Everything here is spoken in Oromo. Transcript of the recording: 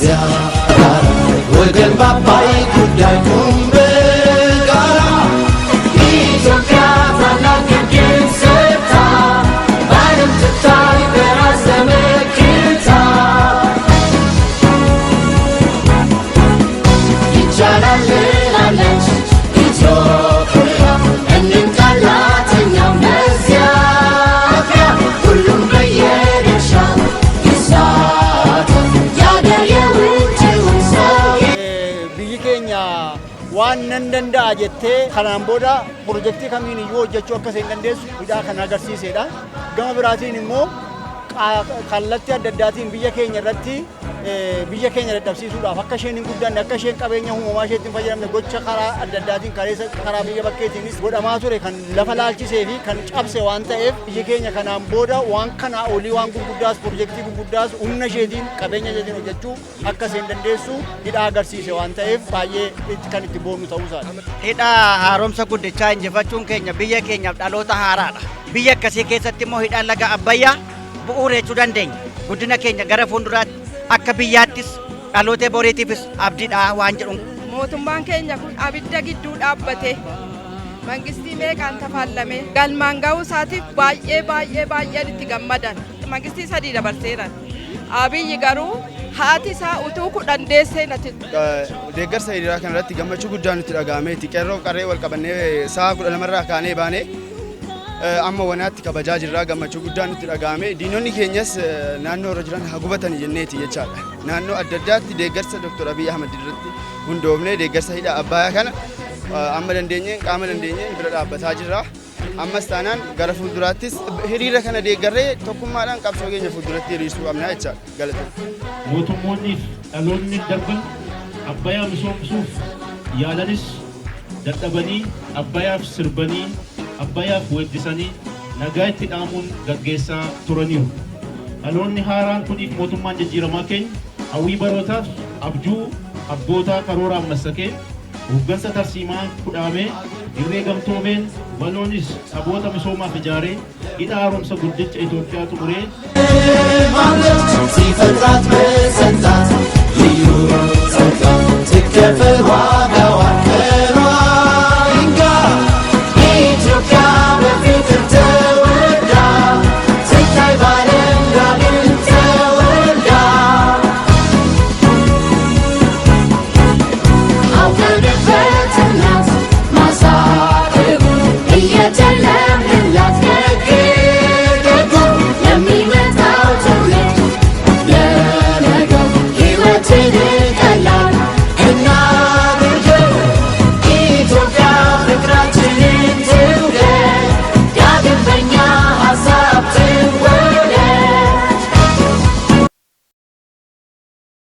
ከዚያ ጋር ወገን ባባይ ጉዳይ ጋራ ኢትዮጵያ ታላቅ ድል ሰርታ በዓለም ትታይ በራስ ተመክታ ይቻላል ትላለች ኢትዮጵያ እንንቃላት እኛም በዚያ ሁሉም በየድርሻው ይሳተፍ ያገር የውጭውን ሰው biyyi keenya waan nan danda'a jettee kanaan booda pirojektii kamiin iyyuu hojjechuu akka isheen dandeessu hidhaa kan agarsiisedha. Gama biraatiin immoo kallattii adda addaatiin biyya keenya irratti biyya keenya dadhabsiisuudhaaf akka isheen hin guddanne akka isheen qabeenya uumamaa isheetti hin fayyadamne gocha karaa adda addaatiin karaa biyya bakkeetiinis godhamaa ture kan lafa laalchisee fi kan cabse waan ta'eef biyyi keenya kanaan booda waan kanaa olii waan gurguddaas pirojektii gurguddaas humna isheetiin qabeenya isheetiin hojjechuu akka isheen dandeessu hidhaa agarsiise waan ta'eef baay'ee kan itti boonu ta'uu isaati. Hidhaa haaromsa guddichaa injifachuun keenya biyya keenyaaf dhaloota haaraadha. Biyya akkasii keessatti immoo hidhaan laga Abbayyaa bu'uura jechuu dandeenya. Guddina keenya gara fuulduraatti akka biyyaattis dhaloota boriitiifis abdiidha waan jedhu. Mootummaan keenya kun abidda gidduu dhaabbate mangistii meeqaan tafaallame galmaan ga'uu isaatiif baay'ee itti gammadan. Mangistii 3 dabarseeran. Abiyyi garuu haati isaa utuu kudhan deessee natti. Deeggarsa hiriiraa kanarratti gammachuu guddaan nutti dhaga'ameeti. Qeerroo qarree wal qabannee sa'a 12 irraa kaanee baanee amma wanaatti kabajaa jirraa gammachuu guddaan nutti dhaga'ame. Diinonni keenyas naannoo irra jiran hagubatan jenneeti jechaadha. Naannoo adda addaatti deeggarsa Dr. Abiy Ahmed irratti hundoofnee deeggarsa hidha Abbayyaa kana amma dandeenyeen qaama dandeenyeen bira dhaabbataa jirra. Ammas taanaan gara fuulduraattis hiriira kana deeggarree tokkummaadhaan qabsoo keenya fuulduratti hiriirsuu qabna jechaadha. Galatoomaa. Mootummoonniif dhaloonni darban Abbayyaa misoomsuuf yaalanis dadhabanii Abbayyaaf sirbanii Abbayyaaf weeddisanii nagaa itti dhaamuun gaggeessaa turaniiru. Dhaloonni haaraan kuniif mootummaan jijjiiramaa keenya hawwii barootaaf abjuu abbootaa karooraa massakee hooggansa tarsiimaa kudhaamee dirree gamtoomeen baloonis dhaboota misoomaaf ijaaree hidha haaromsa guddicha Itoophiyaa xumuree